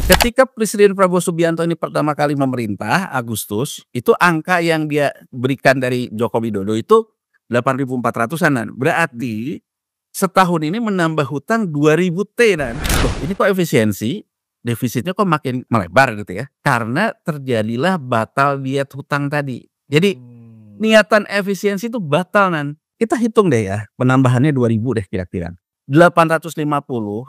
Ketika Presiden Prabowo Subianto ini pertama kali memerintah, Agustus, itu angka yang dia berikan dari Joko Widodo itu 8.400-an. Berarti setahun ini menambah hutang 2.000 T. Loh, ini kok efisiensi? Defisitnya kok makin melebar gitu ya? Karena terjadilah batal diet hutang tadi. Jadi niatan efisiensi itu batal, Kita hitung deh ya, penambahannya 2.000 deh kira-kira. 850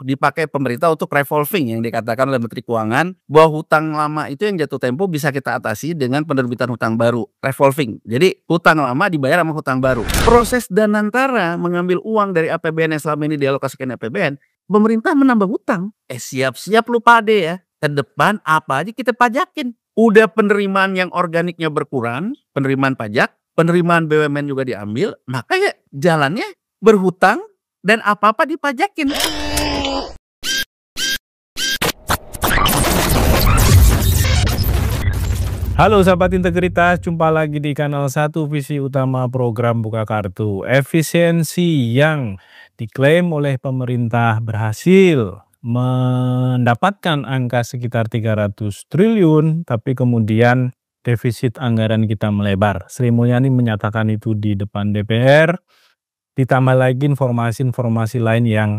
dipakai pemerintah untuk revolving yang dikatakan oleh Menteri Keuangan bahwa hutang lama itu yang jatuh tempo bisa kita atasi dengan penerbitan hutang baru, revolving. Jadi hutang lama dibayar sama hutang baru. Proses Danantara mengambil uang dari APBN yang selama ini dialokasikan APBN, pemerintah menambah hutang. Siap-siap lu pade ya. Ke depan apa aja kita pajakin. Udah penerimaan yang organiknya berkurang, penerimaan pajak, penerimaan BUMN juga diambil, makanya jalannya berhutang dan apa-apa dipajakin. Halo sahabat integritas, jumpa lagi di kanal 1 visi utama program Buka Kartu. Efisiensi yang diklaim oleh pemerintah berhasil mendapatkan angka sekitar 300 triliun, tapi kemudian defisit anggaran kita melebar. Sri Mulyani menyatakan itu di depan DPR. Ditambah lagi informasi-informasi lain yang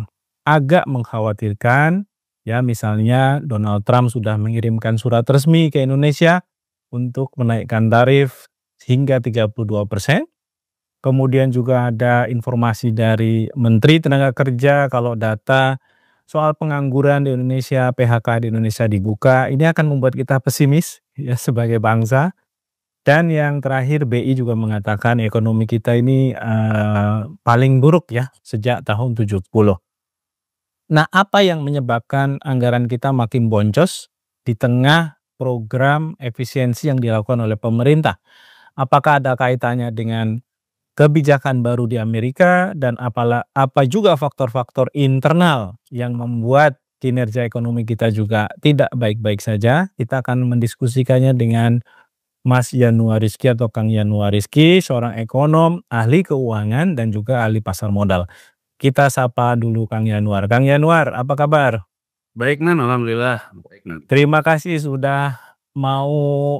agak mengkhawatirkan, ya misalnya Donald Trump sudah mengirimkan surat resmi ke Indonesia untuk menaikkan tarif hingga 32%. Kemudian juga ada informasi dari Menteri Tenaga Kerja kalau data soal pengangguran di Indonesia, PHK di Indonesia dibuka, ini akan membuat kita pesimis ya sebagai bangsa. Dan yang terakhir BI juga mengatakan ekonomi kita ini paling buruk ya sejak tahun 70. Nah, apa yang menyebabkan anggaran kita makin boncos di tengah program efisiensi yang dilakukan oleh pemerintah? Apakah ada kaitannya dengan kebijakan baru di Amerika dan apa juga faktor-faktor internal yang membuat kinerja ekonomi kita juga tidak baik-baik saja? Kita akan mendiskusikannya dengan Mas Yanuar Rizky atau Kang Yanuar Rizky, seorang ekonom, ahli keuangan dan juga ahli pasar modal. Kita sapa dulu Kang Yanuar. Kang Yanuar, apa kabar? Baik, alhamdulillah. Baik, Terima kasih sudah mau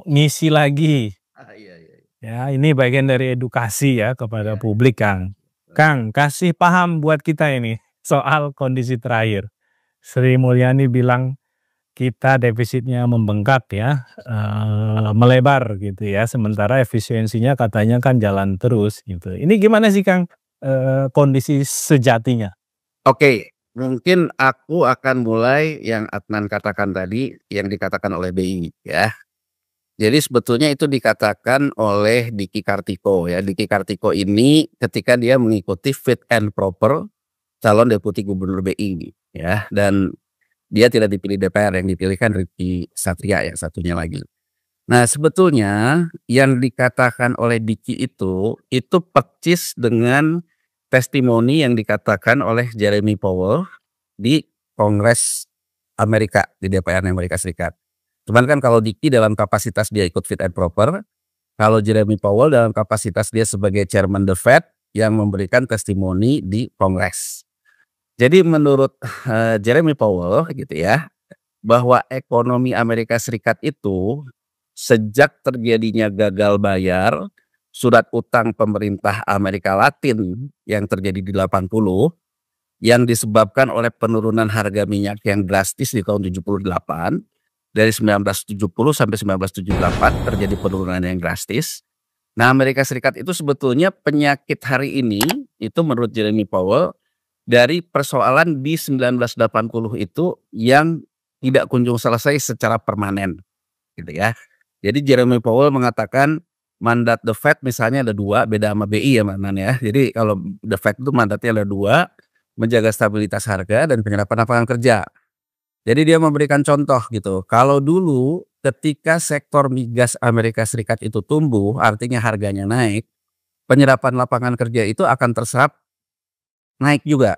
ngisi lagi. Iya. Ya, ini bagian dari edukasi ya kepada publik, Kang. Kang, kasih paham buat kita ini soal kondisi terakhir. Sri Mulyani bilang kita defisitnya membengkak ya, melebar gitu ya. Sementara efisiensinya katanya kan jalan terus gitu. Ini gimana sih Kang kondisi sejatinya? Oke, mungkin aku akan mulai yang Adnan katakan tadi, yang dikatakan oleh BI ya. Jadi sebetulnya itu dikatakan oleh Diki Kartiko ya. Diki Kartiko ini ketika dia mengikuti fit and proper calon deputi gubernur BI ya, dan dia tidak dipilih DPR, yang dipilihkan Ricky Satria yang satunya lagi. Nah sebetulnya yang dikatakan oleh Diki itu percis dengan testimoni yang dikatakan oleh Jeremy Powell di Kongres Amerika, di DPR Amerika Serikat. Cuman kan kalau Diki dalam kapasitas dia ikut fit and proper, kalau Jeremy Powell dalam kapasitas dia sebagai chairman the Fed yang memberikan testimoni di Kongres. Jadi menurut Jeremy Powell gitu ya, bahwa ekonomi Amerika Serikat itu sejak terjadinya gagal bayar surat utang pemerintah Amerika Latin yang terjadi di 80, yang disebabkan oleh penurunan harga minyak yang drastis di tahun 78, dari 1970 sampai 1978 terjadi penurunan yang drastis. Nah, Amerika Serikat itu sebetulnya penyakit hari ini itu menurut Jeremy Powell dari persoalan di 1980 itu yang tidak kunjung selesai secara permanen gitu ya. Jadi Jeremy Powell mengatakan mandat the Fed misalnya ada 2, beda sama BI ya Manan ya. Jadi kalau the Fed itu mandatnya ada 2, menjaga stabilitas harga dan penyerapan lapangan kerja. Jadi dia memberikan contoh gitu. Kalau dulu ketika sektor migas Amerika Serikat itu tumbuh, artinya harganya naik, penyerapan lapangan kerja itu akan terserap naik juga.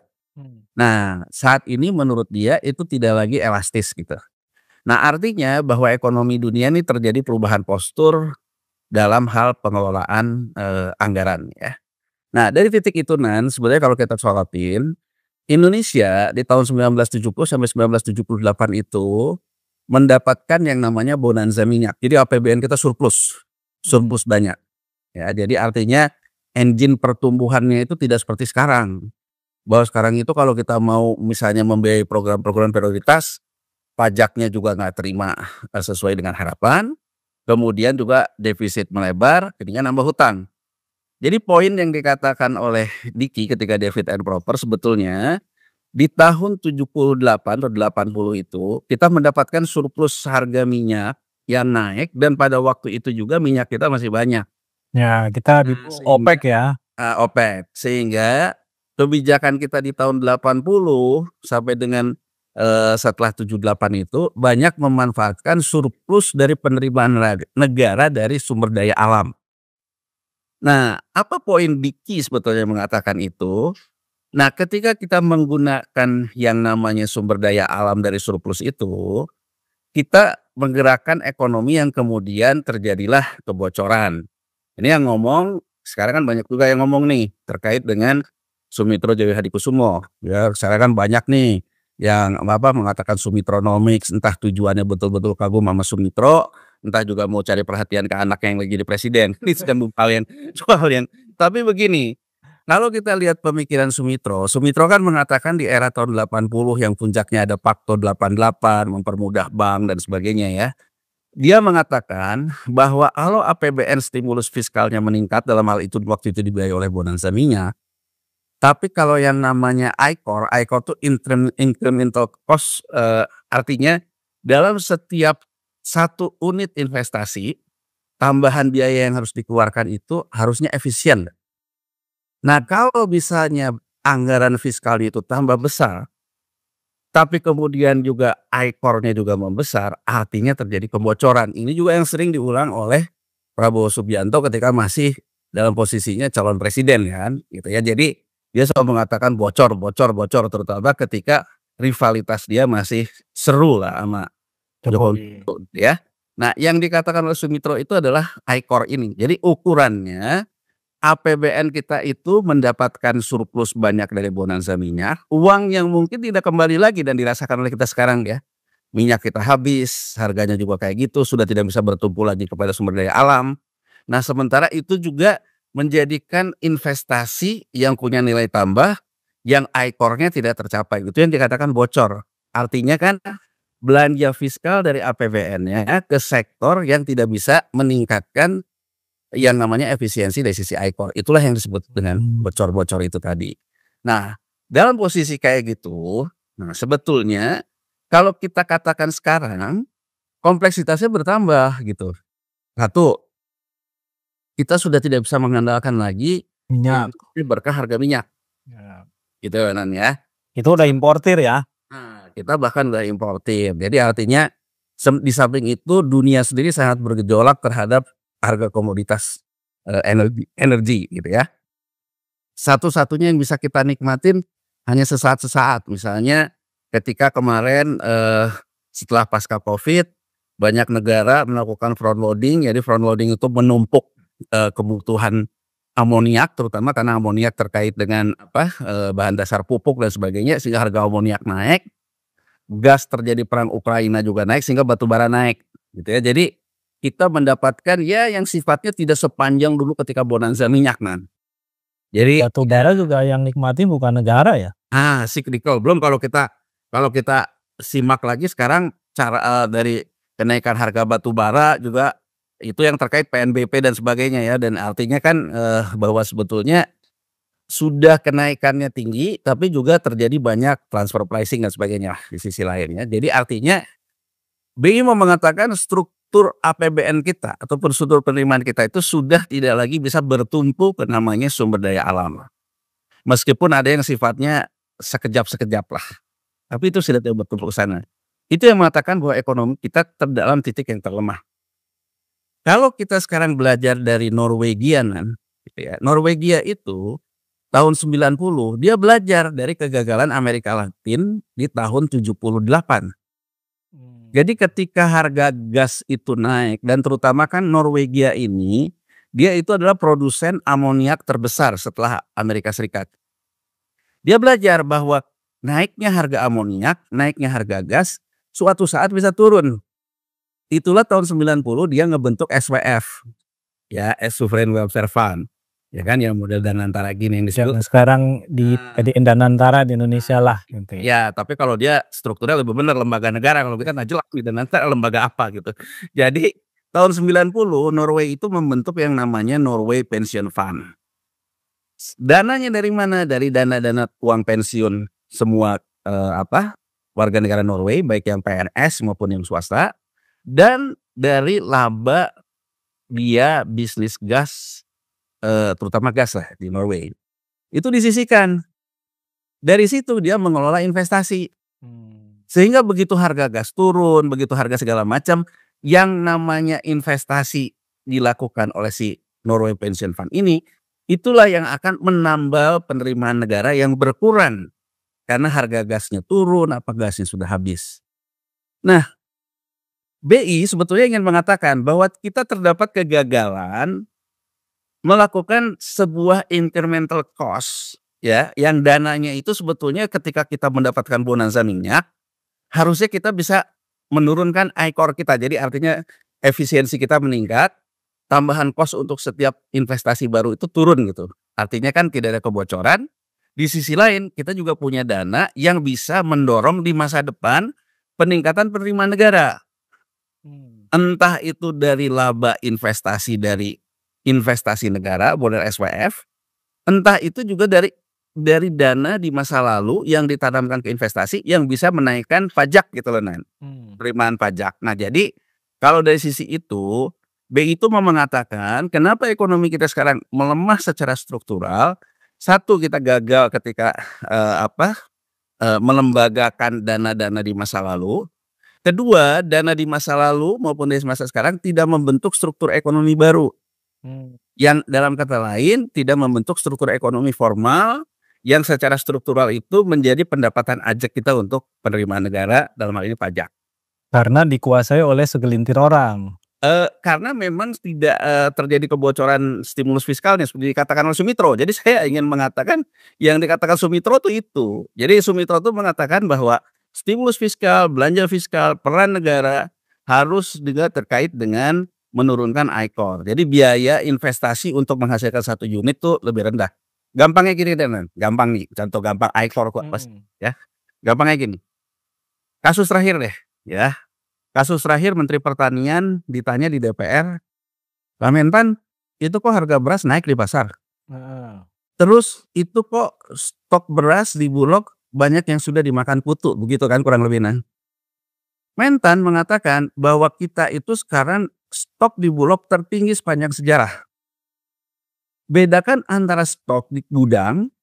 Nah, saat ini menurut dia itu tidak lagi elastis gitu. Nah, artinya bahwa ekonomi dunia ini terjadi perubahan postur dalam hal pengelolaan anggaran ya. Nah, dari titik itu sebenarnya kalau kita sorotin, Indonesia di tahun 1970 sampai 1978 itu mendapatkan yang namanya bonanza minyak. Jadi APBN kita surplus banyak. Ya, jadi artinya engine pertumbuhannya itu tidak seperti sekarang. Bahwa sekarang itu kalau kita mau misalnya membiayai program-program prioritas, pajaknya juga nggak terima sesuai dengan harapan, kemudian juga defisit melebar, jadinya nambah hutang. Jadi poin yang dikatakan oleh Diki ketika dia fit and proper sebetulnya di tahun 78 atau 80 itu kita mendapatkan surplus harga minyak yang naik dan pada waktu itu juga minyak kita masih banyak. Ya, kita di Nah, OPEC ya. OPEC. Sehingga kebijakan kita di tahun 80 sampai dengan, setelah 78 itu banyak memanfaatkan surplus dari penerimaan negara dari sumber daya alam. Nah, apa poin Diki sebetulnya mengatakan itu? Nah, ketika kita menggunakan yang namanya sumber daya alam dari surplus itu, kita menggerakkan ekonomi yang kemudian terjadilah kebocoran. Ini yang ngomong sekarang kan banyak juga yang ngomong nih terkait dengan Sumitro Jaya Hadikusumo. Ya, sekarang kan banyak nih yang mengatakan Sumitronomics, entah tujuannya betul-betul kagum sama Sumitro, entah juga mau cari perhatian ke anaknya yang lagi jadi presiden. Ini sedang hal yang tapi begini, kalau kita lihat pemikiran Sumitro kan mengatakan di era tahun 80 yang puncaknya ada Pakto 88, mempermudah bank dan sebagainya ya. Dia mengatakan bahwa kalau APBN stimulus fiskalnya meningkat dalam hal itu waktu itu dibiayai oleh bonanza minyak, tapi kalau yang namanya ICOR itu incremental cost, artinya dalam setiap satu unit investasi, tambahan biaya yang harus dikeluarkan itu harusnya efisien. Nah, kalau misalnya anggaran fiskal itu tambah besar, tapi kemudian juga ICOR-nya juga membesar, artinya terjadi kebocoran. Ini juga yang sering diulang oleh Prabowo Subianto ketika masih dalam posisinya calon presiden kan, gitu ya. Jadi dia selalu mengatakan bocor, bocor, bocor, terutama ketika rivalitas dia masih seru lah sama Jokowi, ya. Nah, yang dikatakan oleh Sumitro itu adalah ICOR ini. Jadi ukurannya APBN kita itu mendapatkan surplus banyak dari bonanza minyak, uang yang mungkin tidak kembali lagi dan dirasakan oleh kita sekarang ya. Minyak kita habis, harganya juga kayak gitu, sudah tidak bisa bertumpu lagi kepada sumber daya alam. Nah, sementara itu juga menjadikan investasi yang punya nilai tambah, yang ICOR-nya tidak tercapai, itu yang dikatakan bocor. Artinya kan belanja fiskal dari APBN-nya ke sektor yang tidak bisa meningkatkan yang namanya efisiensi dari sisi ICOR, itulah yang disebut dengan bocor-bocor itu tadi. Nah, dalam posisi kayak gitu, nah sebetulnya kalau kita katakan sekarang kompleksitasnya bertambah gitu. Satu, kita sudah tidak bisa mengandalkan lagi Minyak. berkah harga minyak, Ya. gitu kan ya. Itu udah importir ya. Nah, kita bahkan udah importir. Jadi artinya di samping itu dunia sendiri sangat bergejolak terhadap harga komoditas, energi gitu ya. Satu-satunya yang bisa kita nikmatin hanya sesaat-sesaat. Misalnya ketika kemarin, setelah pasca Covid banyak negara melakukan front loading. Jadi front loading itu menumpuk, kebutuhan amoniak terutama karena amoniak terkait dengan bahan dasar pupuk dan sebagainya sehingga harga amoniak naik. Gas terjadi perang Ukraina juga naik sehingga batu bara naik gitu ya. Jadi kita mendapatkan ya yang sifatnya tidak sepanjang dulu ketika bonanza minyak Nan. Jadi Batu bara juga yang nikmatin bukan negara ya? cyclical. Belum kalau kita simak lagi sekarang cara, dari kenaikan harga batu bara juga itu yang terkait PNBP dan sebagainya ya, dan artinya kan, bahwa sebetulnya sudah kenaikannya tinggi tapi juga terjadi banyak transfer pricing dan sebagainya di sisi lain ya. Jadi artinya BI mau mengatakan struktur APBN kita ataupun struktur penerimaan kita itu sudah tidak lagi bisa bertumpu ke namanya sumber daya alam. Meskipun ada yang sifatnya sekejap-sekejap lah, tapi itu sudah tidak bertumpu ke sana. Itu yang mengatakan bahwa ekonomi kita dalam titik yang terlemah. Kalau kita sekarang belajar dari Norwegia gitu ya. Norwegia itu tahun 90 dia belajar dari kegagalan Amerika Latin di tahun 78. Jadi ketika harga gas itu naik dan terutama kan Norwegia ini, dia itu adalah produsen amoniak terbesar setelah Amerika Serikat. Dia belajar bahwa naiknya harga amoniak, naiknya harga gas suatu saat bisa turun. Itulah tahun 90 dia ngebentuk SWF, ya, Sovereign Welfare Fund, ya kan, yang model Danantara gini yang disebut. Yang sekarang dijadiin Danantara di Indonesia lah gitu ya. Ya, tapi kalau dia strukturnya lebih benar lembaga negara, kalau kita nggak jelas nih Danantara lembaga apa gitu. Jadi tahun 90 Norway itu membentuk yang namanya Norway Pension Fund. Dananya dari mana? Dari dana-dana uang pensiun semua warga negara Norway, baik yang PNS maupun yang swasta, dan dari laba dia bisnis gas, terutama gas lah di Norway. Itu disisihkan. Dari situ dia mengelola investasi. Sehingga begitu harga gas turun, begitu harga segala macam, yang namanya investasi dilakukan oleh si Norway Pension Fund ini, itulah yang akan menambal penerimaan negara yang berkurang. Karena harga gasnya turun, gasnya sudah habis. Nah, BI sebetulnya ingin mengatakan bahwa kita terdapat kegagalan melakukan sebuah incremental cost, ya, yang dananya itu sebetulnya ketika kita mendapatkan bonanza minyak, harusnya kita bisa menurunkan ICOR kita. Jadi artinya efisiensi kita meningkat, tambahan cost untuk setiap investasi baru itu turun gitu. Artinya kan tidak ada kebocoran. Di sisi lain kita juga punya dana yang bisa mendorong di masa depan peningkatan penerimaan negara. Entah itu dari laba investasi dari investasi negara model SWF, entah itu juga dari dana di masa lalu yang ditanamkan ke investasi yang bisa menaikkan pajak gitu loh, Nan. Penerimaan pajak. Nah, jadi kalau dari sisi itu BI itu mau mengatakan kenapa ekonomi kita sekarang melemah secara struktural. Satu, kita gagal ketika melembagakan dana-dana di masa lalu. Kedua, dana di masa lalu maupun di masa sekarang tidak membentuk struktur ekonomi baru. Yang dalam kata lain tidak membentuk struktur ekonomi formal yang secara struktural itu menjadi pendapatan ajak kita untuk penerimaan negara, dalam hal ini pajak. Karena dikuasai oleh segelintir orang. Karena memang tidak terjadi kebocoran stimulus fiskalnya seperti dikatakan oleh Sumitro. Jadi saya ingin mengatakan yang dikatakan Sumitro itu. Jadi Sumitro itu mengatakan bahwa stimulus fiskal, belanja fiskal, peran negara harus juga terkait dengan menurunkan ICOR. Jadi biaya investasi untuk menghasilkan satu unit tuh lebih rendah. Gampangnya gini deh, gampang nih, contoh gampang ICOR kok pas ya. Gampangnya gini. Kasus terakhir deh, ya. Kasus terakhir Menteri Pertanian ditanya di DPR, "Pak Menpan, itu kok harga beras naik di pasar? Terus itu kok stok beras di Bulog banyak yang sudah dimakan kutu," begitu kan kurang lebih. Mentan mengatakan bahwa kita itu sekarang stok di Bulog tertinggi sepanjang sejarah. Bedakan antara stok di gudang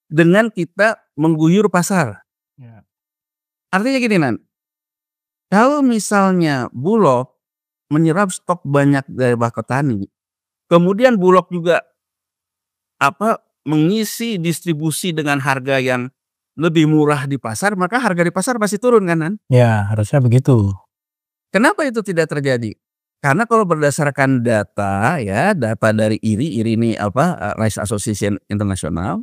dengan kita mengguyur pasar. Artinya gini, Nan. Kalau misalnya Bulog menyerap stok banyak dari petani, kemudian Bulog juga mengisi distribusi dengan harga yang lebih murah di pasar, maka harga di pasar pasti turun kan, Nan? Ya, harusnya begitu. Kenapa itu tidak terjadi? Karena kalau berdasarkan data ya, data dari IRI ini Rice Association International,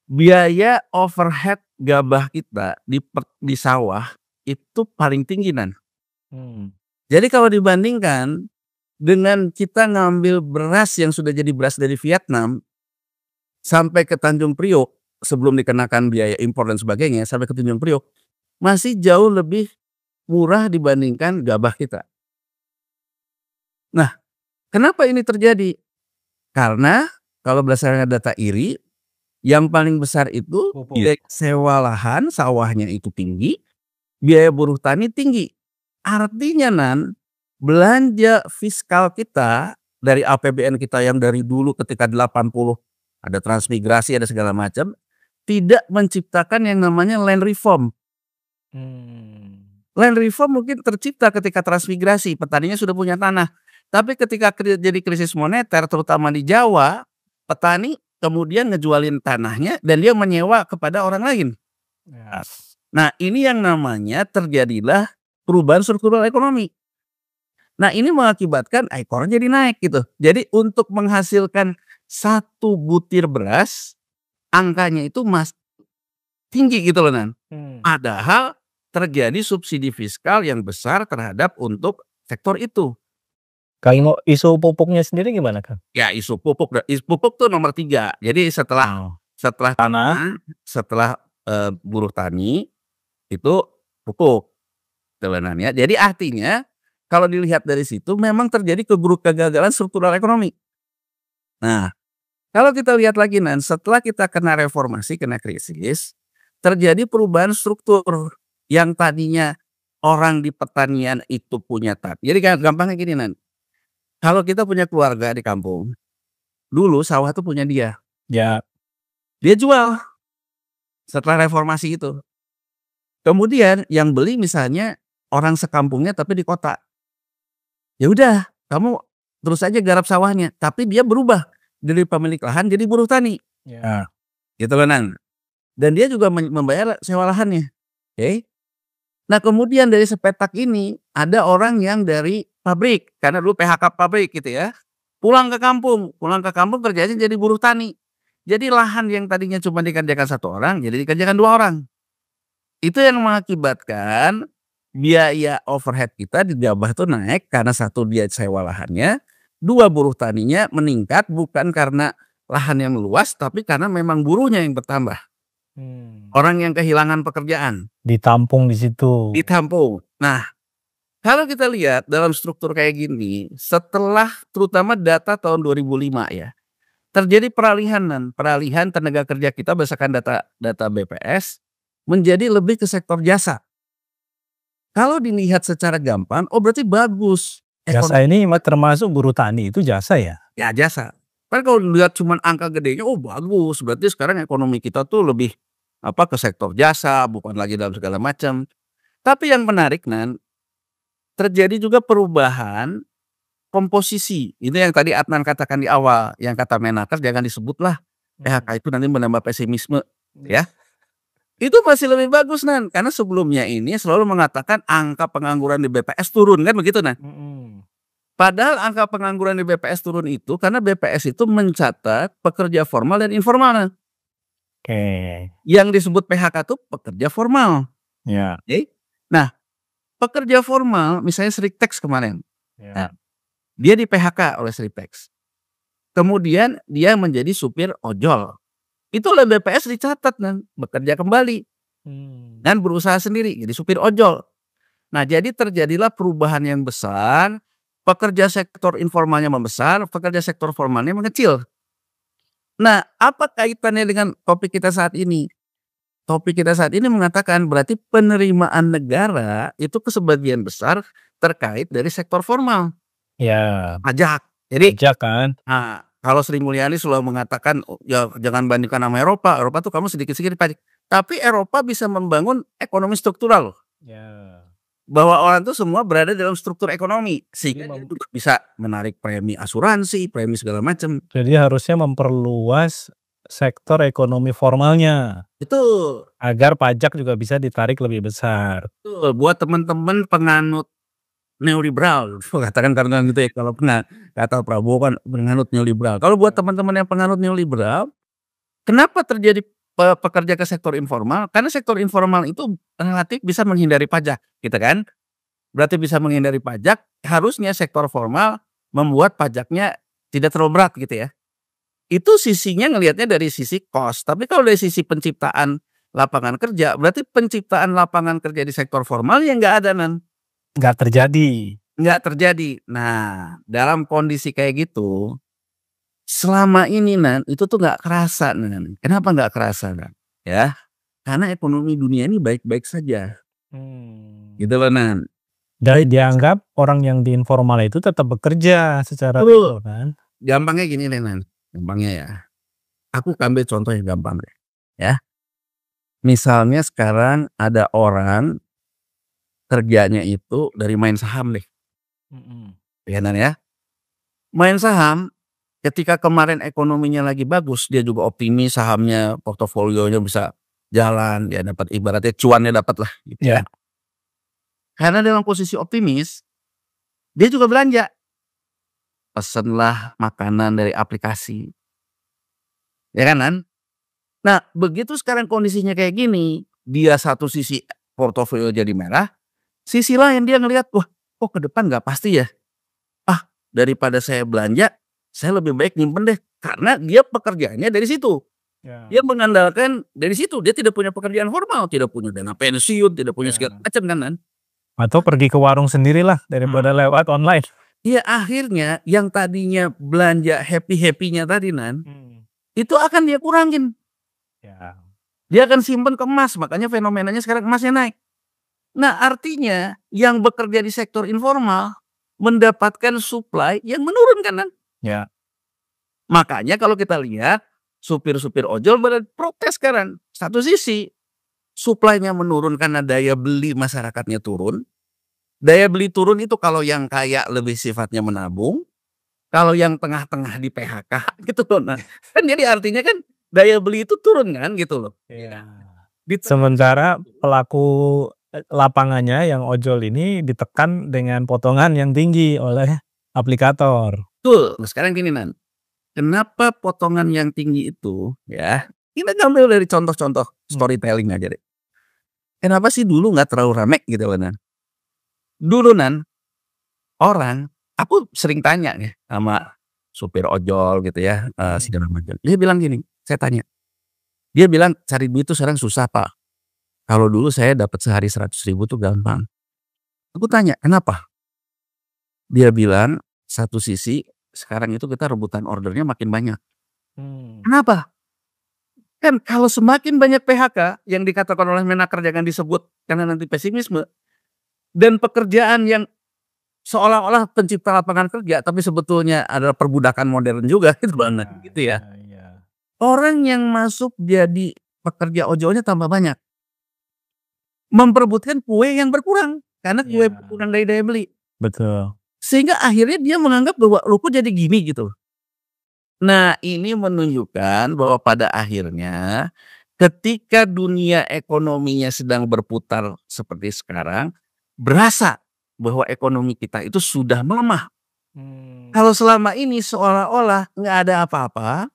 biaya overhead gabah kita di sawah itu paling tinggi, Nan. Jadi kalau dibandingkan dengan kita ngambil beras yang sudah jadi beras dari Vietnam sampai ke Tanjung Priok sebelum dikenakan biaya impor dan sebagainya sampai ke Tanjung Priok masih jauh lebih murah dibandingkan gabah kita. Nah, kenapa ini terjadi? Karena kalau berdasarkan data IRI yang paling besar itu biaya sewa lahan sawahnya itu tinggi, biaya buruh tani tinggi. Artinya, Nan, belanja fiskal kita dari APBN kita yang dari dulu ketika 80 ada transmigrasi, ada segala macam, tidak menciptakan yang namanya land reform. Land reform mungkin tercipta ketika transmigrasi, petaninya sudah punya tanah. Tapi ketika jadi krisis moneter terutama di Jawa, petani kemudian ngejualin tanahnya dan dia menyewa kepada orang lain. Nah, ini yang namanya terjadilah perubahan struktural ekonomi. Nah, ini mengakibatkan ICOR jadi naik gitu. Jadi untuk menghasilkan satu butir beras, angkanya itu tinggi gitu loh, Nan. Padahal terjadi subsidi fiskal yang besar terhadap untuk sektor itu. Kalau isu pupuknya sendiri gimana, Kang? Ya isu pupuk tuh nomor 3. Jadi setelah Oh. setelah Tanah. tanah, setelah, buruh tani, itu pupuk, ya. Jadi artinya kalau dilihat dari situ memang terjadi kegagalan struktural ekonomi. Nah, kalau kita lihat lagi setelah kita kena reformasi, kena krisis, terjadi perubahan struktur yang tadinya orang di pertanian itu punya jadi gampangnya gini kalau kita punya keluarga di kampung, dulu sawah tuh punya dia. Ya. Dia jual setelah reformasi itu. Kemudian yang beli misalnya orang sekampungnya tapi di kota. Ya udah, kamu terus aja garap sawahnya, tapi dia berubah dari pemilik lahan jadi buruh tani. Ya. Gitu kan. Dan dia juga membayar sewa lahannya. Oke. Nah, kemudian dari sepetak ini ada orang yang dari pabrik, karena dulu PHK pabrik gitu ya. Pulang ke kampung kerjanya jadi buruh tani. Jadi lahan yang tadinya cuma dikerjakan 1 orang jadi dikerjakan 2 orang. Itu yang mengakibatkan biaya overhead kita di Jabar tuh naik karena 1 dia sewa lahannya, 2 buruh taninya meningkat bukan karena lahan yang luas tapi karena memang buruhnya yang bertambah. Orang yang kehilangan pekerjaan. Ditampung di situ. Ditampung. Nah, kalau kita lihat dalam struktur kayak gini, setelah terutama data tahun 2005 ya, terjadi peralihan tenaga kerja kita berdasarkan data BPS menjadi lebih ke sektor jasa. Kalau dilihat secara gampang, oh berarti bagus. Jasa ini termasuk buruh tani itu jasa ya? Ya jasa. Kan kalau dilihat cuman angka gedenya, oh bagus. Berarti sekarang ekonomi kita tuh lebih ke sektor jasa, bukan lagi dalam segala macam. Tapi yang menarik terjadi juga perubahan komposisi. Itu yang tadi Adnan katakan di awal, yang kata Menaker jangan disebutlah PHK itu nanti menambah pesimisme, ya. Itu masih lebih bagus karena sebelumnya ini selalu mengatakan angka pengangguran di BPS turun kan begitu Padahal angka pengangguran di BPS turun itu karena BPS itu mencatat pekerja formal dan informal Oke. Yang disebut PHK itu pekerja formal. Ya. Oke. Nah, pekerja formal misalnya Sritex kemarin. Ya. Nah, dia di PHK oleh Sritex. Kemudian dia menjadi supir ojol. Itu oleh BPS dicatat bekerja kembali. Dan berusaha sendiri jadi supir ojol. Nah, jadi terjadilah perubahan yang besar, pekerja sektor informalnya membesar, pekerja sektor formalnya mengecil. Nah, apa kaitannya dengan topik kita saat ini? Topik kita saat ini mengatakan berarti penerimaan negara itu sebagian besar terkait dari sektor formal. Ya. Pajak. Jadi pajak kan. Nah, kalau Sri Mulyani selalu mengatakan ya jangan bandingkan sama Eropa. Eropa tuh kamu sedikit-sedikit pajak. Tapi Eropa bisa membangun ekonomi struktural loh. Ya. Bahwa orang tuh semua berada dalam struktur ekonomi sehingga dia bisa menarik premi asuransi, premi segala macam. Jadi harusnya memperluas sektor ekonomi formalnya. Betul. Agar pajak juga bisa ditarik lebih besar. Betul. Buat teman-teman penganut neoliberal, katakan karena gitu ya, kalau kata Prabowo kan penganut neoliberal. Kalau buat teman-teman yang penganut neoliberal, kenapa terjadi pekerja ke sektor informal? Karena sektor informal itu relatif bisa menghindari pajak, gitu kan? Berarti bisa menghindari pajak, harusnya sektor formal membuat pajaknya tidak terlalu berat gitu ya. Itu sisinya ngelihatnya dari sisi cost, tapi kalau dari sisi penciptaan lapangan kerja, berarti penciptaan lapangan kerja di sektor formal yang nggak ada Nggak terjadi. Nggak terjadi. Nah, dalam kondisi kayak gitu, selama ini itu tuh nggak kerasa Kenapa nggak kerasa Ya, karena ekonomi dunia ini baik-baik saja. Gitu loh Dan dianggap orang yang di informal itu tetap bekerja secara real kan. Gampangnya gini gampangnya ya. Aku ambil contoh yang gampang deh, ya. Misalnya sekarang ada orang kerjanya itu dari main saham deh. Ya ya. Main saham, ketika kemarin ekonominya lagi bagus, dia juga optimis sahamnya, portofolionya bisa jalan, dia dapat ibaratnya cuannya dapat lah gitu ya. Karena dalam posisi optimis, dia juga belanja. Pesenlah makanan dari aplikasi. Ya kan? Nah, begitu sekarang kondisinya kayak gini, dia satu sisi portofolio jadi merah, sisi lain dia ngelihat, wah kok ke depan nggak pasti ya. Ah daripada saya belanja, saya lebih baik nyimpen deh. Karena dia pekerjaannya dari situ. Ya. Dia mengandalkan dari situ. Dia tidak punya pekerjaan formal, tidak punya dana pensiun, tidak punya Ya. segala macam kan. Atau pergi ke warung sendirilah daripada lewat online. Iya akhirnya yang tadinya belanja happy-happy-nya tadi itu akan dia kurangin. Ya. Dia akan simpen ke emas, makanya fenomenanya sekarang emasnya naik. Nah artinya yang bekerja di sektor informal mendapatkan supply yang menurun kan. Ya. Makanya kalau kita lihat supir-supir ojol protes sekarang. Satu sisi supply-nya menurun karena daya beli masyarakatnya turun. Daya beli turun itu kalau yang kaya lebih sifatnya menabung, kalau yang tengah-tengah di PHK gitu loh. Nah, kan jadi artinya kan daya beli itu turun kan gitu loh. Ya. Di Sementara pelaku lapangannya yang ojol ini ditekan dengan potongan yang tinggi oleh aplikator. Betul. Nah, sekarang gini kenapa potongan yang tinggi itu ya? Kita ngambil dari contoh-contoh storytelling aja deh. Kenapa sih dulu nggak terlalu rame gitu loh Dulu orang, aku sering tanya ya sama supir ojol gitu ya, segala macam. Dia bilang gini, saya tanya. Dia bilang cari duit tuh sekarang susah Pak. Kalau dulu saya dapat sehari 100.000 tuh gampang. Aku tanya, kenapa? Dia bilang satu sisi sekarang itu kita rebutan ordernya makin banyak. Kenapa? Kan kalau semakin banyak PHK yang dikatakan oleh Menaker jangan disebut karena nanti pesimisme. Dan pekerjaan yang seolah-olah pencipta lapangan kerja tapi sebetulnya adalah perbudakan modern juga gitu banget gitu ya. Orang yang masuk jadi pekerja ojolnya tambah banyak. Memperebutkan kue yang berkurang karena kue berkurang dari daya beli. Betul. Sehingga akhirnya dia menganggap bahwa lu kok jadi gini gitu. Nah, ini menunjukkan bahwa pada akhirnya ketika dunia ekonominya sedang berputar seperti sekarang, berasa bahwa ekonomi kita itu sudah melemah. Kalau selama ini seolah-olah nggak ada apa-apa,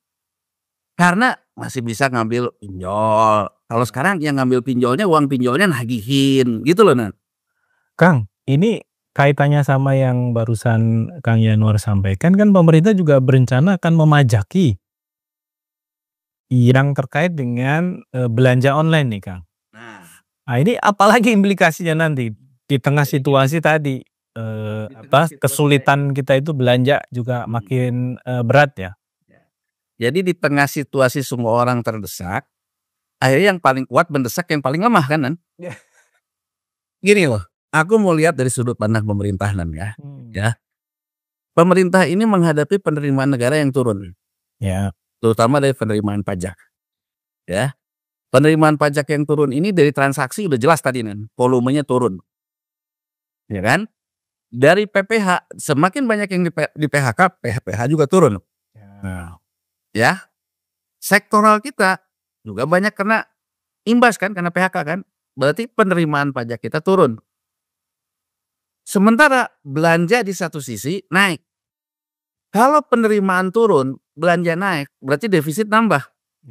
karena masih bisa ngambil pinjol. Kalau sekarang yang ngambil pinjolnya, uang pinjolnya nagihin, gitu loh Kang, ini kaitannya sama yang barusan Kang Yanuar sampaikan kan pemerintah juga berencana akan memajaki yang terkait dengan belanja online nih Kang. Nah ini apalagi implikasinya nanti di tengah situasi tadi kesulitan kita itu belanja juga makin berat ya. Jadi di tengah situasi semua orang terdesak, akhirnya yang paling kuat mendesak yang paling lemah kan. Gini loh, aku mau lihat dari sudut pandang pemerintah ya. Pemerintah ini menghadapi penerimaan negara yang turun. Ya. Terutama dari penerimaan pajak. Ya. Penerimaan pajak yang turun ini dari transaksi udah jelas tadi volumenya turun. Ya kan? Dari PPH semakin banyak yang di PHK, PPH juga turun. Ya. Sektoral kita juga banyak kena imbas kan karena PHK kan. Berarti penerimaan pajak kita turun. Sementara belanja di satu sisi naik. Kalau penerimaan turun, belanja naik, berarti defisit nambah.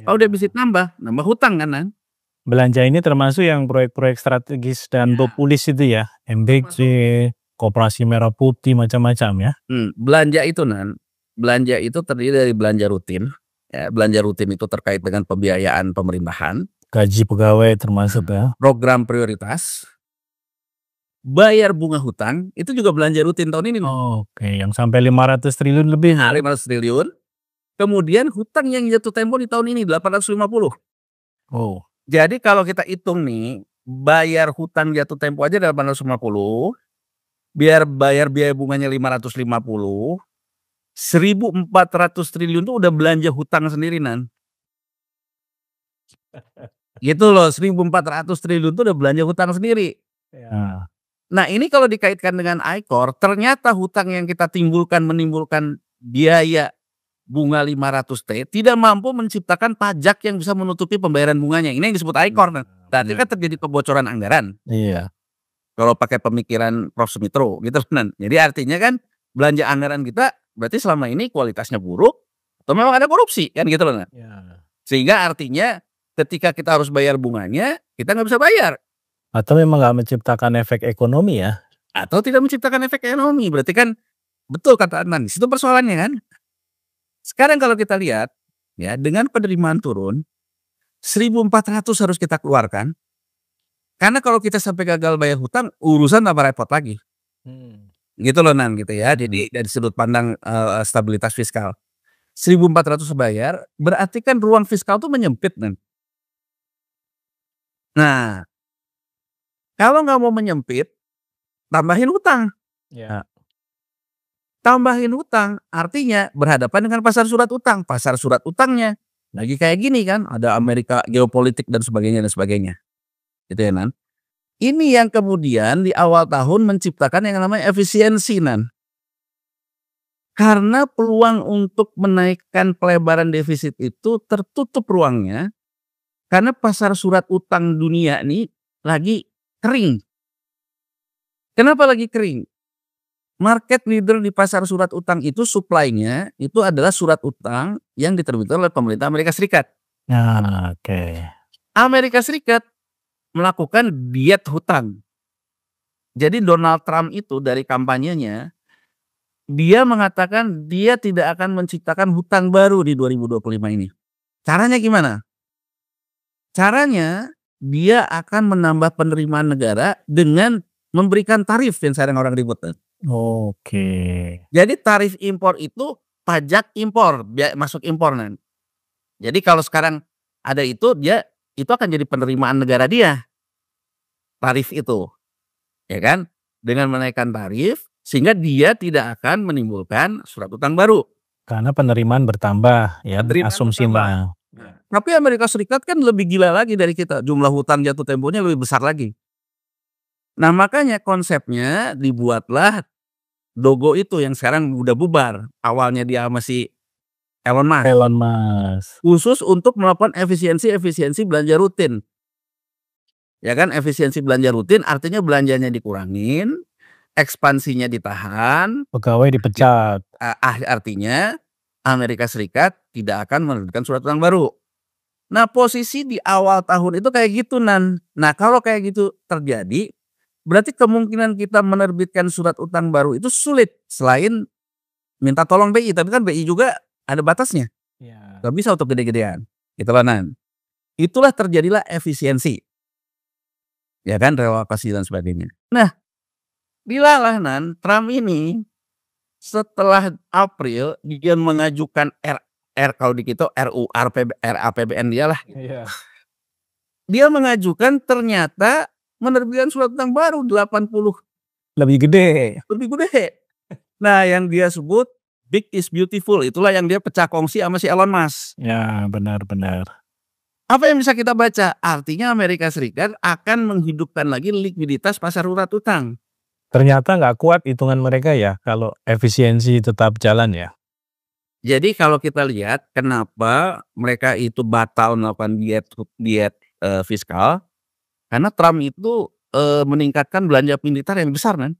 Kalau defisit nambah hutang kan. Belanja ini termasuk yang proyek-proyek strategis dan populis itu ya, MBC, Koperasi Merah Putih macam-macam ya. Belanja itu belanja itu terdiri dari belanja rutin. Ya, belanja rutin itu terkait dengan pembiayaan pemerintahan. Gaji pegawai termasuk ya. Program prioritas. Bayar bunga hutang itu juga belanja rutin tahun ini. Oke, yang sampai 500 triliun lebih. 500 triliun. Kemudian hutang yang jatuh tempo di tahun ini 850. Jadi kalau kita hitung nih, bayar hutang jatuh tempo aja 850. Biar bayar biaya bunganya 550. 1.400 triliun itu udah belanja hutang sendiri Gitu loh, 1.400 triliun itu udah belanja hutang sendiri. Ya. Nah ini kalau dikaitkan dengan ICOR, ternyata hutang yang kita menimbulkan biaya bunga 500T tidak mampu menciptakan pajak yang bisa menutupi pembayaran bunganya. Ini yang disebut ICOR. Tadi kan terjadi kebocoran anggaran. Iya. Kalau pakai pemikiran Prof. Sumitro gitu Jadi artinya kan belanja anggaran kita berarti selama ini kualitasnya buruk atau memang ada korupsi kan gitu loh. Ya. Sehingga artinya ketika kita harus bayar bunganya, kita nggak bisa bayar. Atau memang nggak menciptakan efek ekonomi ya? Atau tidak menciptakan efek ekonomi, berarti kan betul kata Adnan, di situ persoalannya kan. Sekarang kalau kita lihat, ya dengan penerimaan turun, 1.400 harus kita keluarkan, karena kalau kita sampai gagal bayar hutang, urusan tambah repot lagi. Gitu loh Nan, gitu ya. Jadi dari sudut pandang, stabilitas fiskal. 1.400 bayar, berarti kan ruang fiskal tuh menyempit Nan. Nah, kalau nggak mau menyempit, tambahin hutang. Ya. Tambahin hutang, artinya berhadapan dengan pasar surat utang. Pasar surat utangnya lagi kayak gini kan, ada Amerika, geopolitik dan sebagainya dan sebagainya. Gitu ya Nan. Ini yang kemudian di awal tahun menciptakan yang namanya efisiensi Nan. Karena peluang untuk menaikkan pelebaran defisit itu tertutup ruangnya, karena pasar surat utang dunia ini lagi kering. Kenapa lagi kering? Market leader di pasar surat utang itu supply-nya itu adalah surat utang yang diterbitkan oleh pemerintah Amerika Serikat. Nah, oke. Amerika Serikat melakukan diet hutang. Jadi Donald Trump itu dari kampanyenya, dia mengatakan dia tidak akan menciptakan hutang baru di 2025 ini. Caranya gimana? Caranya dia akan menambah penerimaan negara dengan memberikan tarif yang sekarang orang ribut. Oke. Jadi tarif impor itu pajak impor, masuk impor Nan. Jadi kalau sekarang ada itu, dia itu akan jadi penerimaan negara dia. Tarif itu. Ya kan? Dengan menaikkan tarif sehingga dia tidak akan menimbulkan surat utang baru. Karena penerimaan bertambah ya, Penerimaan asumsi bertambah. Mbak. Tapi Amerika Serikat kan lebih gila lagi dari kita. Jumlah hutang jatuh temponya lebih besar lagi. Nah, makanya konsepnya dibuatlah Dogo itu yang sekarang udah bubar. Awalnya dia masih Elon Musk. Elon Musk. Khusus untuk melakukan efisiensi belanja rutin. Ya kan, efisiensi belanja rutin artinya belanjanya dikurangin, ekspansinya ditahan. Pegawai dipecat. Artinya Amerika Serikat tidak akan menerbitkan surat utang baru. Nah, posisi di awal tahun itu kayak gitu Nan. Nah, kalau kayak gitu terjadi, berarti kemungkinan kita menerbitkan surat utang baru itu sulit selain minta tolong BI, tapi kan BI juga ada batasnya. Ya. Gak bisa untuk gede-gedean. Itulah Nan. Itulah terjadilah efisiensi. Ya kan, relokasi dan sebagainya. Nah, dilalah Nan, Trump ini setelah April dia mengajukan kalau di kita RAPBN dia lah. Iya. Dia mengajukan ternyata menerbitkan surat utang baru 80. Lebih gede. Lebih gede. Nah, yang dia sebut big is beautiful, itulah yang dia pecah kongsi sama si Elon Musk. Ya, benar-benar. Apa yang bisa kita baca? Artinya Amerika Serikat akan menghidupkan lagi likuiditas pasar surat utang. Ternyata nggak kuat hitungan mereka ya kalau efisiensi tetap jalan ya. Jadi kalau kita lihat kenapa mereka itu batal melakukan diet fiskal, karena Trump itu meningkatkan belanja militer yang besar kan.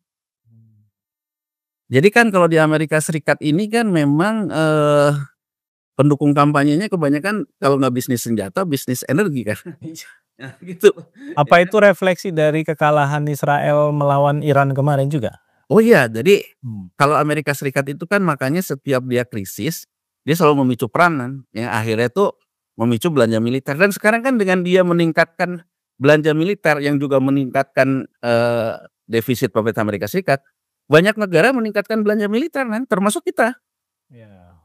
Jadi kan kalau di Amerika Serikat ini kan memang pendukung kampanyenya kebanyakan kalau nggak bisnis senjata, bisnis energi kan. Nah, gitu. Apa itu refleksi dari kekalahan Israel melawan Iran kemarin juga? Oh iya, jadi kalau Amerika Serikat itu kan makanya setiap dia krisis, dia selalu memicu perang kan, yang akhirnya tuh memicu belanja militer. Dan sekarang kan dengan dia meningkatkan belanja militer yang juga meningkatkan defisit pemerintah Amerika Serikat, banyak negara meningkatkan belanja militer kan, termasuk kita. Ya.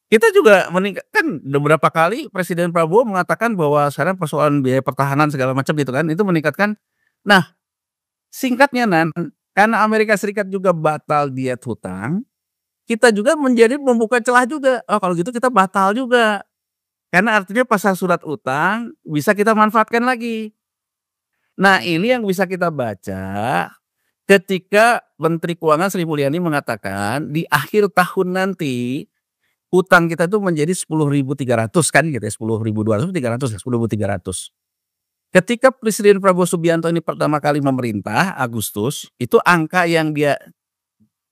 Kita juga meningkatkan beberapa kali Presiden Prabowo mengatakan bahwa sekarang persoalan biaya pertahanan segala macam gitu kan, itu meningkatkan. Nah, singkatnya Nan, karena Amerika Serikat juga batal diet hutang, kita juga menjadi membuka celah juga. Oh, kalau gitu kita batal juga. Karena artinya pasar surat utang bisa kita manfaatkan lagi. Nah, ini yang bisa kita baca ketika Menteri Keuangan Sri Mulyani mengatakan di akhir tahun nanti utang kita itu menjadi 10.300 kan gitu ya, 10.200, 300 ya, 10.300. Ketika Presiden Prabowo Subianto ini pertama kali memerintah Agustus, itu angka yang dia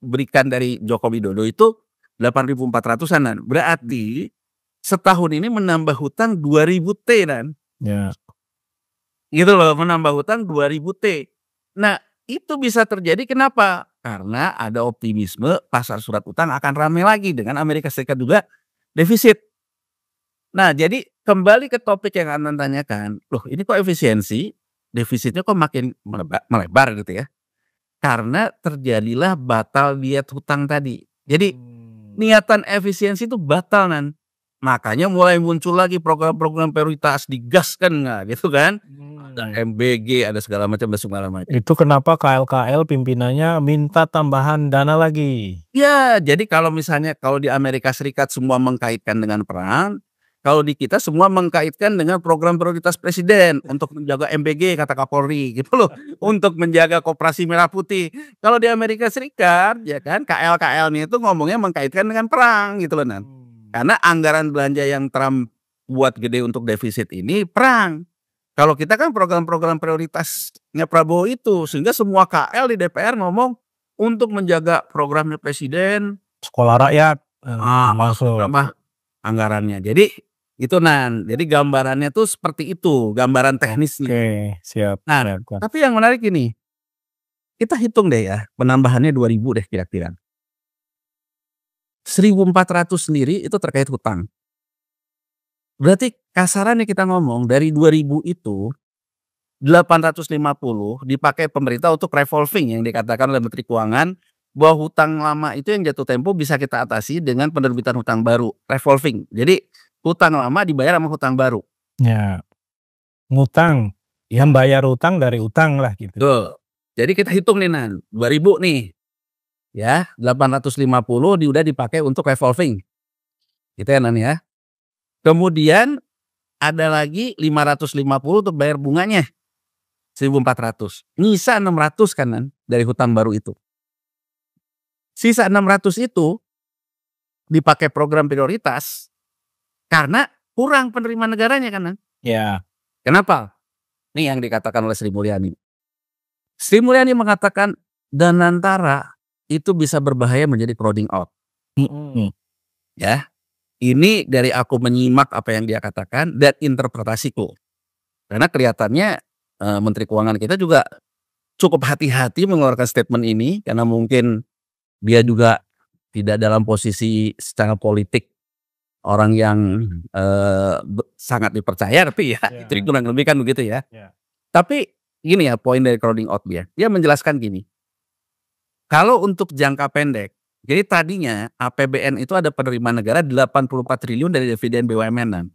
berikan dari Joko Widodo itu 8.400-an. Berarti setahun ini menambah hutang 2.000 T kan. Ya. Gitu loh, menambah hutang 2.000 T. Nah, itu bisa terjadi kenapa? Karena ada optimisme pasar surat utang akan ramai lagi dengan Amerika Serikat juga defisit. Nah, jadi kembali ke topik yang Adnan tanyakan, loh ini kok efisiensi, defisitnya kok makin melebar gitu ya, karena terjadilah batal diet hutang tadi. Jadi niatan efisiensi itu batal, Nan. Makanya mulai muncul lagi program-program prioritas digaskan nggak gitu kan. Ada MBG, ada segala macam. Itu kenapa KL-KL pimpinannya minta tambahan dana lagi? Ya, jadi kalau misalnya kalau di Amerika Serikat semua mengkaitkan dengan perang, kalau di kita semua mengkaitkan dengan program prioritas presiden untuk menjaga MBG kata Kapolri gitu loh, untuk menjaga Koperasi Merah Putih. Kalau di Amerika Serikat ya kan KL-KL-nya itu ngomongnya mengkaitkan dengan perang gitu loh, Nan. Karena anggaran belanja yang Trump buat gede untuk defisit ini perang. Kalau kita kan program-program prioritasnya Prabowo itu, sehingga semua KL di DPR ngomong untuk menjaga programnya presiden, Sekolah rakyat, masuk. berapa anggarannya. Jadi itu, Nan. Jadi gambarannya tuh seperti itu, gambaran teknisnya. Oke, siap. Nah, tapi yang menarik ini, kita hitung deh ya, penambahannya 2.000 deh kira-kira. 1.400 sendiri itu terkait hutang. Berarti kasarannya kita ngomong dari 2.000 itu 850 dipakai pemerintah untuk revolving yang dikatakan oleh Menteri Keuangan bahwa hutang lama itu yang jatuh tempo bisa kita atasi dengan penerbitan hutang baru, revolving. Jadi hutang lama dibayar sama hutang baru. Ya. Ngutang, ya bayar utang dari utang lah gitu. Betul. Jadi kita hitung nih, Nan, 2.000 nih. Ya, 850 udah dipakai untuk revolving. Gitu ya, Nan ya. Kemudian ada lagi 550 untuk bayar bunganya. 1.400. Nyisa 600 kan, Nan, dari hutang baru itu. Sisa 600 itu dipakai program prioritas karena kurang penerimaan negaranya kan, Nan. Ya. Kenapa? Nih yang dikatakan oleh Sri Mulyani. Sri Mulyani mengatakan Danantara itu bisa berbahaya menjadi crowding out. Ya. Ini dari aku menyimak apa yang dia katakan dan interpretasiku. Karena kelihatannya Menteri Keuangan kita juga cukup hati-hati mengeluarkan statement ini karena mungkin dia juga tidak dalam posisi secara politik orang yang sangat dipercaya, tapi ya itu kurang lebih kan begitu ya. Tapi gini ya poin dari crowding out dia menjelaskan gini, kalau untuk jangka pendek, jadi tadinya APBN itu ada penerimaan negara 84 triliun dari dividen BUMN.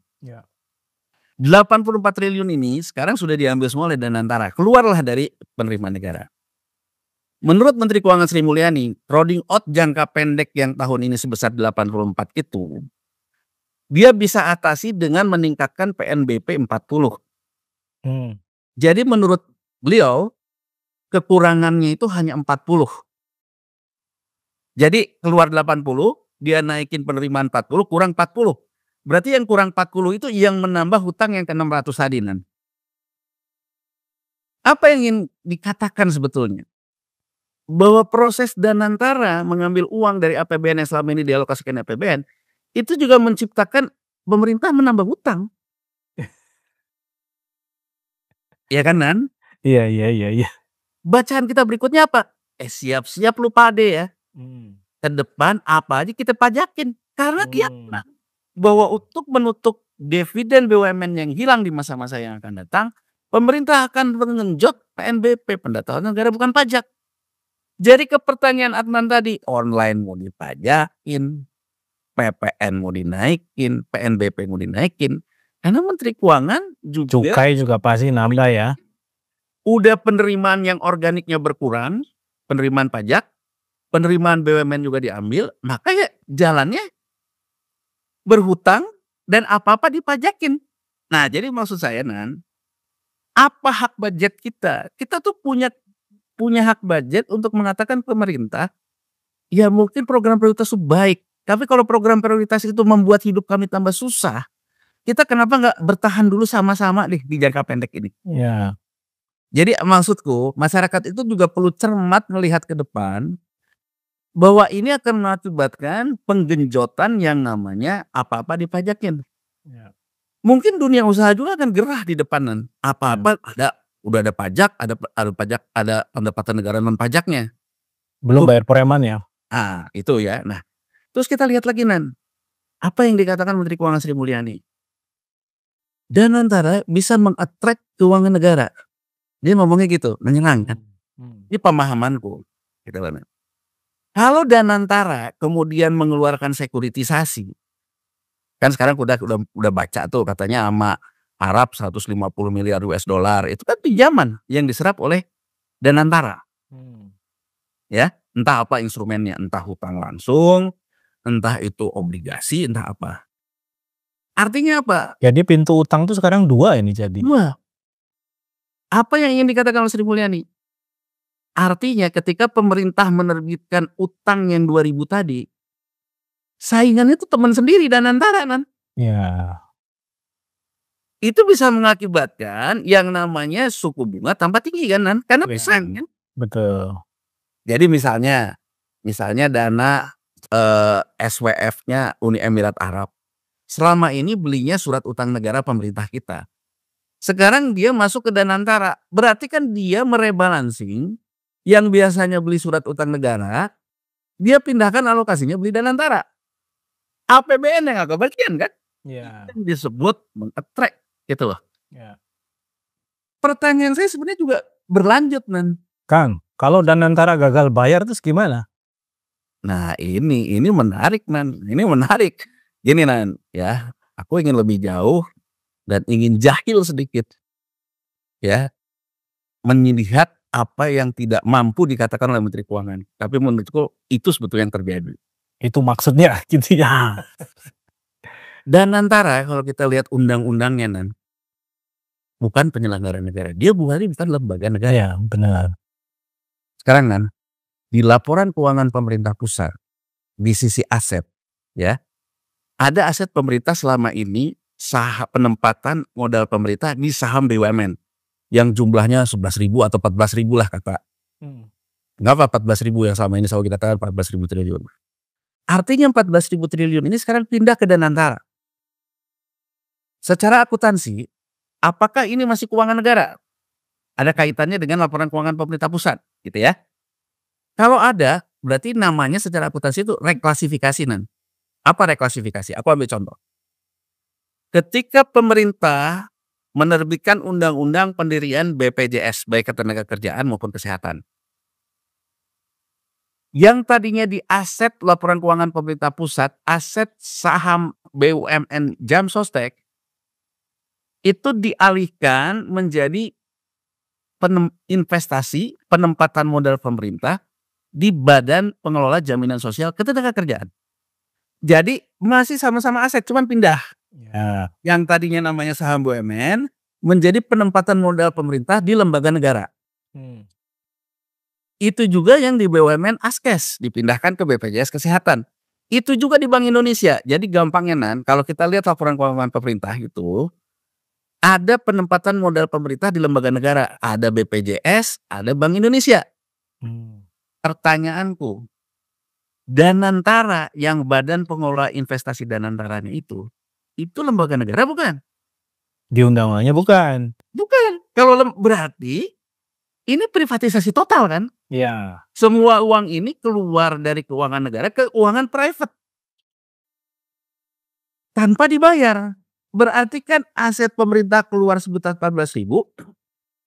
84 triliun ini sekarang sudah diambil semua oleh Danantara, keluarlah dari penerimaan negara. Menurut Menteri Keuangan Sri Mulyani, crowding out jangka pendek yang tahun ini sebesar 84 itu, dia bisa atasi dengan meningkatkan PNBP 40. Jadi menurut beliau, kekurangannya itu hanya 40. Jadi keluar 80, dia naikin penerimaan 40, kurang 40. Berarti yang kurang 40 itu yang menambah hutang yang ke 600 tadi. Apa yang ingin dikatakan sebetulnya? Bahwa proses Danantara mengambil uang dari APBN yang selama ini dialokasikan APBN, itu juga menciptakan pemerintah menambah hutang. Ya kan, Nan? Iya. Bacaan kita berikutnya apa? Siap-siap lu pade ya. Ke depan apa aja kita pajakin. Karena kiamat. Bahwa untuk menutup dividen BUMN yang hilang di masa-masa yang akan datang, pemerintah akan mengenjot PNBP, pendapatan negara bukan pajak. Jadi ke pertanyaan Adnan tadi, online mau dipajakin, PPN mau dinaikin, PNBP mau dinaikin. Karena Menteri Keuangan juga cukai juga pasti nambah ya. Udah penerimaan yang organiknya berkurang, penerimaan pajak, penerimaan BUMN juga diambil, maka ya jalannya berhutang dan apa-apa dipajakin. Nah, jadi maksud saya, Nan, apa hak budget kita? Kita tuh punya hak budget untuk mengatakan pemerintah, ya mungkin program prioritas itu baik, tapi kalau program prioritas itu membuat hidup kami tambah susah, kita kenapa nggak bertahan dulu sama-sama di jangka pendek ini? Ya. Jadi maksudku, masyarakat itu juga perlu cermat melihat ke depan, bahwa ini akan mengakibatkan penggenjotan yang namanya apa-apa dipajakin. Mungkin dunia usaha juga akan gerah di depanan. Apa-apa udah ada pajak, ada pajak, ada pendapatan negara non pajaknya. Belum bayar preman ya. Itu ya. Nah, terus kita lihat lagi apa yang dikatakan Menteri Keuangan Sri Mulyani. Danantara bisa meng-attract keuangan negara. Dia ngomongnya gitu, menyenangkan. Ini pemahamanku. Gitu kan. Kalau Danantara kemudian mengeluarkan sekuritisasi, kan sekarang udah baca tuh katanya sama Arab 150 miliar US dollar, itu kan pinjaman yang diserap oleh Danantara. Ya, entah apa instrumennya, entah hutang langsung, entah itu obligasi, entah apa. Artinya apa? Jadi pintu utang tuh sekarang 2 ini jadi. 2. Apa yang ingin dikatakan oleh Sri Mulyani? Artinya ketika pemerintah menerbitkan utang yang 2000 tadi, saingannya itu teman sendiri Danantara Ya. Itu bisa mengakibatkan yang namanya suku bunga tambah tinggi kan karena pesan kan. Betul. Jadi misalnya dana SWF-nya Uni Emirat Arab. Selama ini belinya surat utang negara pemerintah kita. Sekarang dia masuk ke Danantara. Berarti kan dia merebalancing yang biasanya beli surat utang negara, dia pindahkan alokasinya beli Danantara. APBN yang agak bagian kan? Ya. Yang disebut meng-attract gitu loh. Ya. Pertanyaan saya sebenarnya juga berlanjut Kang, kalau Danantara gagal bayar terus gimana? Nah ini menarik ini menarik. Gini ya, aku ingin lebih jauh dan ingin jahil sedikit. Ya, melihat apa yang tidak mampu dikatakan oleh Menteri Keuangan. Tapi menurutku itu sebetulnya yang terjadi. Itu maksudnya gitu ya. Danantara kalau kita lihat undang-undangnya bukan penyelenggara negara. Dia bukan lembaga negara. Ya, benar. Sekarang di laporan keuangan pemerintah pusat di sisi aset ya, ada aset pemerintah selama ini penempatan modal pemerintah di saham BUMN yang jumlahnya 11.000 atau 14.000 lah kata. Enggak apa 14.000 yang selama ini selalu kita katakan 14.000 triliun. Artinya 14.000 triliun ini sekarang pindah ke Danantara. Secara akuntansi, apakah ini masih keuangan negara? Ada kaitannya dengan laporan keuangan pemerintah pusat, gitu ya. Kalau ada, berarti namanya secara akuntansi itu reklasifikasi Apa reklasifikasi? Aku ambil contoh. Ketika pemerintah menerbitkan undang-undang pendirian BPJS, baik ketenagakerjaan maupun kesehatan. Yang tadinya di aset laporan keuangan pemerintah pusat, aset saham BUMN Jam Sostek, itu dialihkan menjadi investasi penempatan modal pemerintah di Badan Pengelola Jaminan Sosial Ketenagakerjaan. Jadi masih sama-sama aset, cuman pindah. Ya. Yang tadinya namanya saham BUMN menjadi penempatan modal pemerintah di lembaga negara. Itu juga yang di BUMN Askes dipindahkan ke BPJS Kesehatan. Itu juga di Bank Indonesia. Jadi gampangnya kalau kita lihat laporan keuangan pemerintah itu ada penempatan modal pemerintah di lembaga negara, ada BPJS, ada Bank Indonesia. Pertanyaanku, Danantara yang Badan Pengelola Investasi Danantaranya itu lembaga negara bukan? Di undang-undangnya bukan. Bukan. Kalau berarti ini privatisasi total kan? Ya. Semua uang ini keluar dari keuangan negara ke keuangan private. Tanpa dibayar. Berarti kan aset pemerintah keluar sekitar 14.000,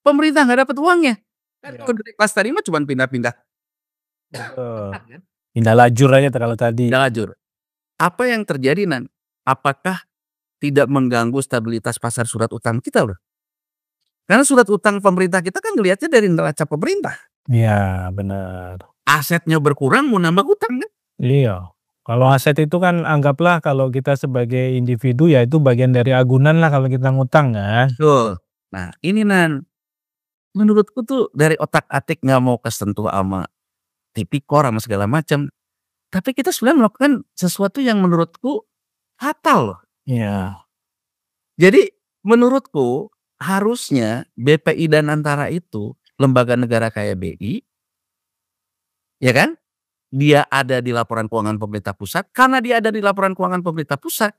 pemerintah nggak dapat uangnya. Kan kalau dari kelas tadi mah cuma pindah-pindah. Pindah lajur aja kalau tadi. Pindah lajur. Apa yang terjadi Apakah tidak mengganggu stabilitas pasar surat utang kita loh? Karena surat utang pemerintah kita kan ngelihatnya dari neraca pemerintah. Iya, benar. Asetnya berkurang mau nambah utang kan? Iya. Kalau aset itu kan anggaplah kalau kita sebagai individu ya itu bagian dari agunan lah kalau kita ngutang kan. Betul. Nah ini menurutku tuh dari otak-atik nggak mau kesentuh sama tipikor sama segala macam. Tapi kita sebenarnya melakukan sesuatu yang menurutku fatal loh. Iya. Jadi menurutku harusnya BPI Danantara itu lembaga negara kayak BI, ya kan? Dia ada di laporan keuangan pemerintah pusat. Karena dia ada di laporan keuangan pemerintah pusat,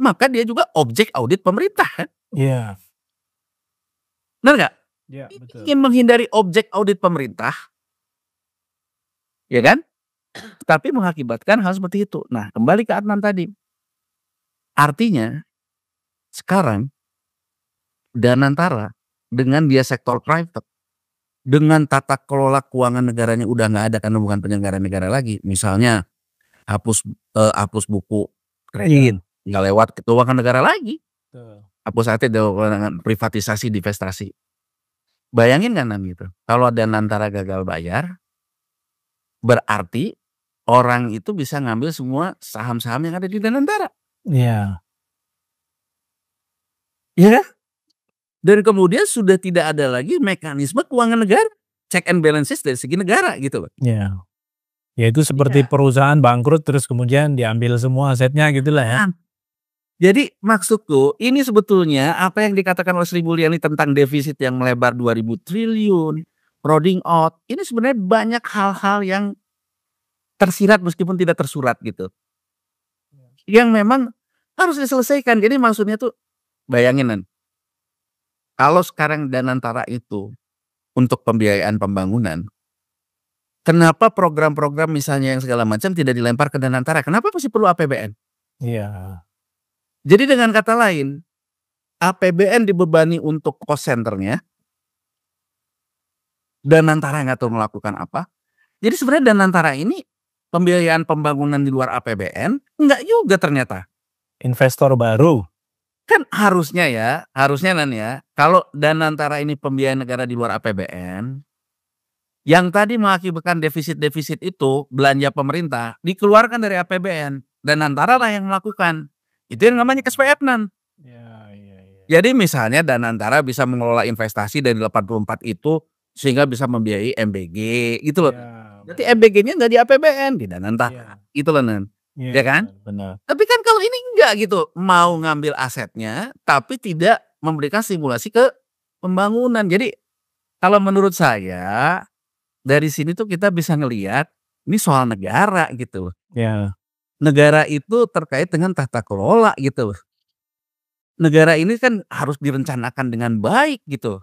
maka dia juga objek audit pemerintah kan. Iya. Benar nggak? Iya, betul. Ingin menghindari objek audit pemerintah, ya kan? Tapi mengakibatkan hal seperti itu. Nah, kembali ke Adnan tadi. Artinya sekarang Danantara dengan dia sektor private, dengan tata kelola keuangan negaranya udah nggak ada karena bukan penyelenggara negara lagi. Misalnya hapus buku kredit, nggak lewat keuangan negara lagi. Hapus AT dengan privatisasi divestasi. Bayangin kan gitu. Kalau Danantara gagal bayar, berarti orang itu bisa ngambil semua saham-saham yang ada di Danantara. Iya. Ya. Dan kemudian sudah tidak ada lagi mekanisme keuangan negara, check and balances dari segi negara gitu loh. Iya. Ya itu seperti perusahaan bangkrut terus kemudian diambil semua asetnya gitulah ya. Jadi maksudku ini sebetulnya apa yang dikatakan oleh Sri Mulyani tentang defisit yang melebar 2.000 triliun, crowding out, ini sebenarnya banyak hal-hal yang tersirat meskipun tidak tersurat gitu. Yang memang harus diselesaikan. Jadi maksudnya tuh bayangin kan. Kalau sekarang Danantara itu untuk pembiayaan pembangunan, kenapa program-program misalnya yang segala macam tidak dilempar ke Danantara? Kenapa masih perlu APBN? Iya. Jadi dengan kata lain, APBN dibebani untuk cost centernya, Danantara nggak tahu melakukan apa. Jadi sebenarnya Danantara ini pembiayaan pembangunan di luar APBN nggak juga ternyata. Investor baru. Kan harusnya Nan ya, kalau Danantara ini pembiayaan negara di luar APBN, yang tadi mengakibatkan defisit-defisit itu belanja pemerintah dikeluarkan dari APBN, Danantara lah yang melakukan. Itu yang namanya SPF Nan. Iya. Jadi misalnya Danantara bisa mengelola investasi dari 84 itu sehingga bisa membiayai MBG gitu loh. Berarti MBG-nya nggak di APBN, di Danantara. Itu loh Nan. Ya kan? Benar. Tapi kan kalau ini enggak gitu, mau ngambil asetnya tapi tidak memberikan stimulasi ke pembangunan. Jadi kalau menurut saya dari sini tuh kita bisa ngelihat ini soal negara gitu. Ya. Negara itu terkait dengan tata kelola gitu. Negara ini kan harus direncanakan dengan baik gitu.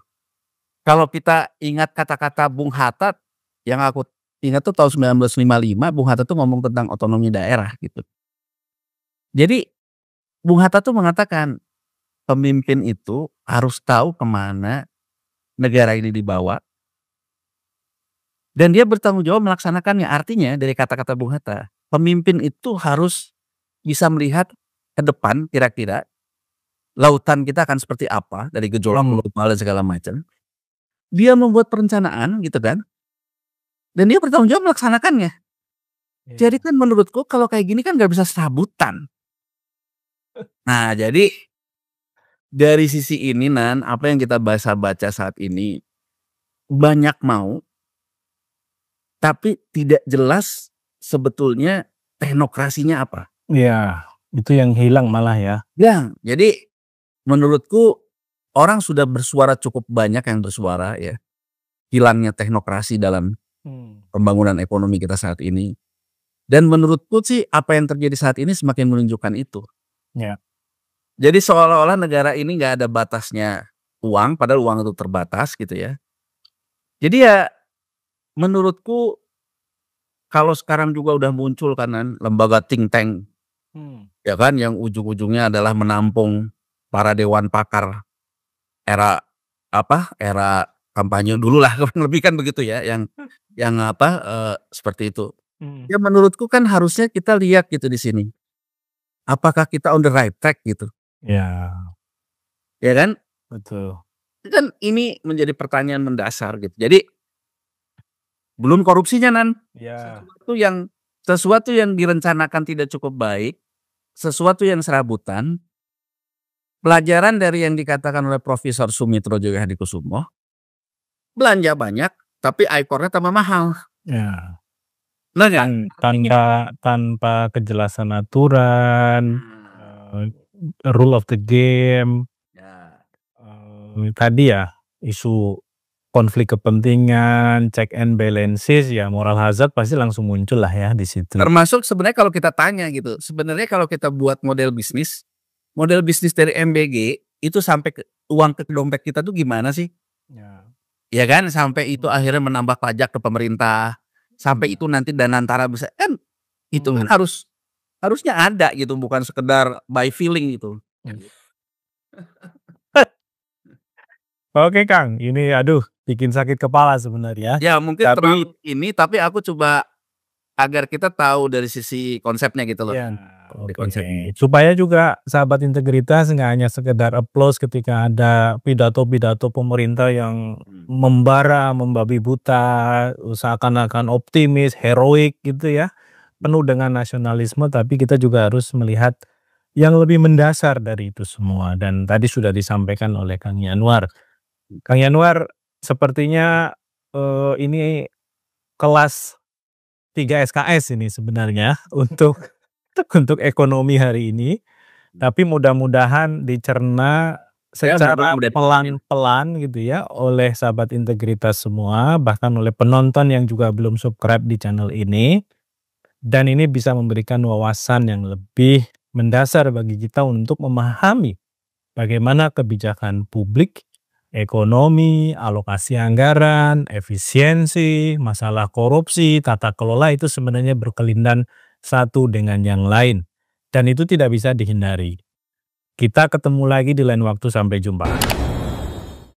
Kalau kita ingat kata-kata Bung Hatta yang aku ingat tuh tahun 1955, Bung Hatta tuh ngomong tentang otonomi daerah gitu. Jadi Bung Hatta tuh mengatakan pemimpin itu harus tahu kemana negara ini dibawa dan dia bertanggung jawab melaksanakannya. Artinya dari kata-kata Bung Hatta, pemimpin itu harus bisa melihat ke depan kira-kira lautan kita akan seperti apa dari gejolak global dan segala macam. Dia membuat perencanaan gitu kan. Dan dia bertanggung jawab melaksanakannya. Jadi kan menurutku kalau kayak gini kan nggak bisa serabutan. Nah jadi dari sisi ini Nan, apa yang kita baca saat ini banyak mau, tapi tidak jelas sebetulnya teknokrasinya apa. Iya, itu yang hilang malah ya. Ya, jadi menurutku orang sudah bersuara cukup banyak yang bersuara ya. Hilangnya teknokrasi dalam pembangunan ekonomi kita saat ini. Dan menurutku sih apa yang terjadi saat ini semakin menunjukkan itu. Ya. Jadi seolah-olah negara ini nggak ada batasnya uang, padahal uang itu terbatas gitu ya. Jadi ya menurutku kalau sekarang juga udah muncul kan lembaga think tank, ya kan yang ujung-ujungnya adalah menampung para dewan pakar era kampanye dulu lah lebih kan begitu ya, yang seperti itu. Ya menurutku kan harusnya kita lihat gitu di sini. Apakah kita on the right track gitu? Ya. Ya kan? Betul. Kan ini menjadi pertanyaan mendasar gitu. Jadi belum korupsinya Nan. Ya. Sesuatu yang direncanakan tidak cukup baik, sesuatu yang serabutan. Pelajaran dari yang dikatakan oleh Profesor Sumitro Joyo Hadikusumo, belanja banyak tapi ekornya tambah mahal. Ya. Nah, tanpa kejelasan aturan, rule of the game. Tadi ya isu konflik kepentingan, check and balances, ya moral hazard pasti langsung muncul lah ya di situ. Termasuk sebenarnya kalau kita tanya gitu, sebenarnya kalau kita buat model bisnis, Model bisnis dari MBG itu sampai uang ke dompet kita tuh gimana sih? Ya. Ya kan, sampai itu akhirnya menambah pajak ke pemerintah, sampai itu nanti Danantara bisa kan itu kan harusnya ada gitu, bukan sekedar by feeling gitu. Oke Kang, ini aduh bikin sakit kepala sebenarnya. Ya mungkin Tapi terlalu ini, tapi aku coba agar kita tahu dari sisi konsepnya gitu loh. ya, Di oke. konsepnya. Supaya juga sahabat integritas nggak hanya sekedar applause ketika ada pidato-pidato pemerintah yang membara, membabi buta, seakan-akan optimis, heroik gitu ya, penuh dengan nasionalisme, tapi kita juga harus melihat yang lebih mendasar dari itu semua. Dan tadi sudah disampaikan oleh Kang Yanuar. Kang Yanuar, sepertinya ini kelas 3 SKS ini sebenarnya untuk ekonomi hari ini, tapi mudah-mudahan dicerna Ya, secara mudah-mudahan. pelan-pelan gitu ya oleh sahabat integritas semua, bahkan oleh penonton yang juga belum subscribe di channel ini, dan ini bisa memberikan wawasan yang lebih mendasar bagi kita untuk memahami bagaimana kebijakan publik, ekonomi, alokasi anggaran, efisiensi, masalah korupsi, tata kelola itu sebenarnya berkelindan satu dengan yang lain. Dan itu tidak bisa dihindari. Kita ketemu lagi di lain waktu, sampai jumpa.